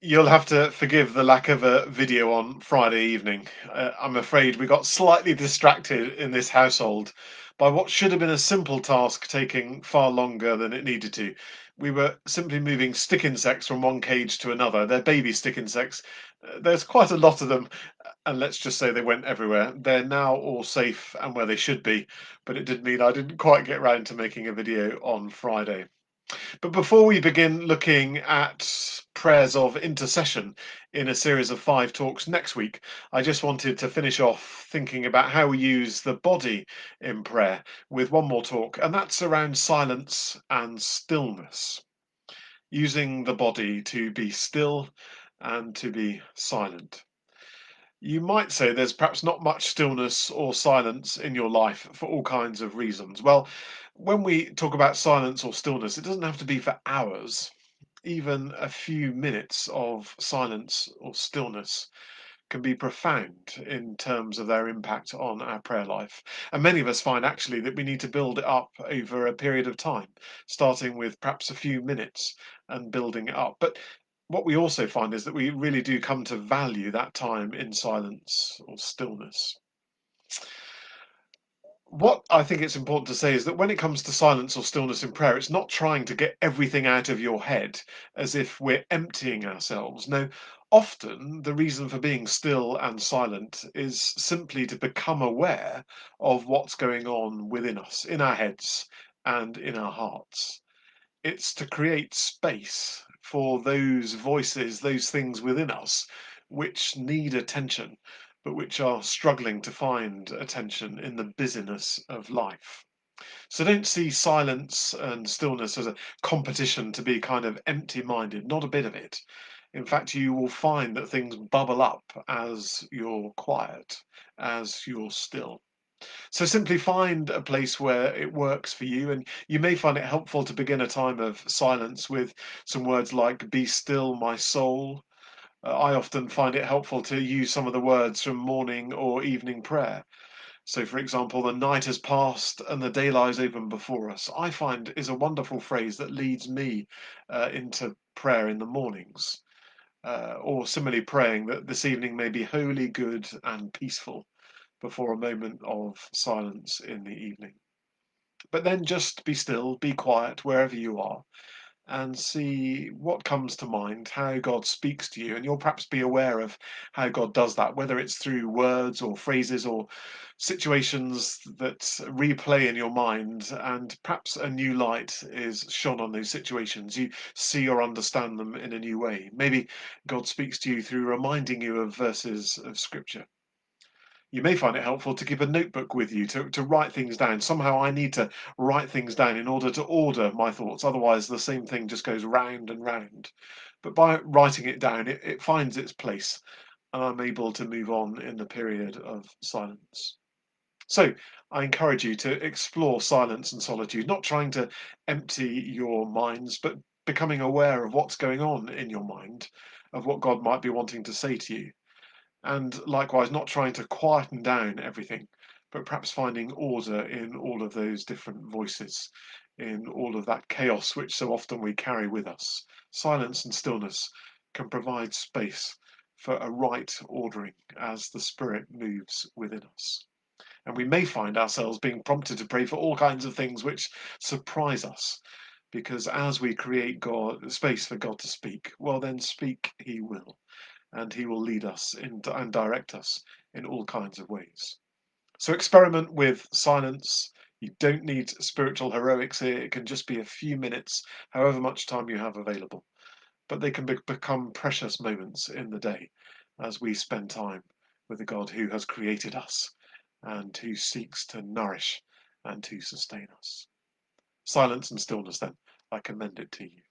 You'll have to forgive the lack of a video on Friday evening. I'm afraid we got slightly distracted in this household by what should have been a simple task taking far longer than it needed to. We were simply moving stick insects from one cage to another. They're baby stick insects. There's quite a lot of them, and let's just say they went everywhere. They're now all safe and where they should be, but it did mean I didn't quite get round to making a video on Friday. But before we begin looking at prayers of intercession in a series of 5 talks next week, I just wanted to finish off thinking about how we use the body in prayer with one more talk, and that's around silence and stillness. Using the body to be still and to be silent. You might say there's perhaps not much stillness or silence in your life for all kinds of reasons. Well, when we talk about silence or stillness, it doesn't have to be for hours. Even a few minutes of silence or stillness can be profound in terms of their impact on our prayer life. And many of us find actually that we need to build it up over a period of time, starting with perhaps a few minutes and building it up. But what we also find is that we really do come to value that time in silence or stillness. What I think it's important to say is that when it comes to silence or stillness in prayer, it's not trying to get everything out of your head as if we're emptying ourselves. No, often the reason for being still and silent is simply to become aware of what's going on within us, in our heads and in our hearts. It's to create space for those voices, those things within us which need attention, but which are struggling to find attention in the busyness of life. So don't see silence and stillness as a competition to be kind of empty minded, not a bit of it. In fact, you will find that things bubble up as you're quiet, as you're still. So simply find a place where it works for you, and you may find it helpful to begin a time of silence with some words like, "Be still, my soul." I often find it helpful to use some of the words from morning or evening prayer. So, for example, "The night has passed and the day lies open before us," I find is a wonderful phrase that leads me into prayer in the mornings. Or similarly, praying that this evening may be holy, good, and peaceful before a moment of silence in the evening. But then just be still, be quiet wherever you are, and see what comes to mind, how God speaks to you. And you'll perhaps be aware of how God does that, whether it's through words or phrases or situations that replay in your mind, and perhaps a new light is shone on those situations. You see or understand them in a new way. Maybe God speaks to you through reminding you of verses of scripture. You may find it helpful to keep a notebook with you to write things down. Somehow I need to write things down in order to order my thoughts. Otherwise, the same thing just goes round and round. But by writing it down, it finds its place, and I'm able to move on in the period of silence. So I encourage you to explore silence and solitude, not trying to empty your minds, but becoming aware of what's going on in your mind, of what God might be wanting to say to you, and likewise not trying to quieten down everything, but perhaps finding order in all of those different voices, in all of that chaos which so often we carry with us. Silence and stillness can provide space for a right ordering as the Spirit moves within us. And we may find ourselves being prompted to pray for all kinds of things which surprise us, because as we create God space for God to speak, well then speak he will, and he will lead us and direct us in all kinds of ways. So experiment with silence. You don't need spiritual heroics here. It can just be a few minutes, however much time you have available. But they can become precious moments in the day as we spend time with the God who has created us and who seeks to nourish and to sustain us. Silence and stillness, then, I commend it to you.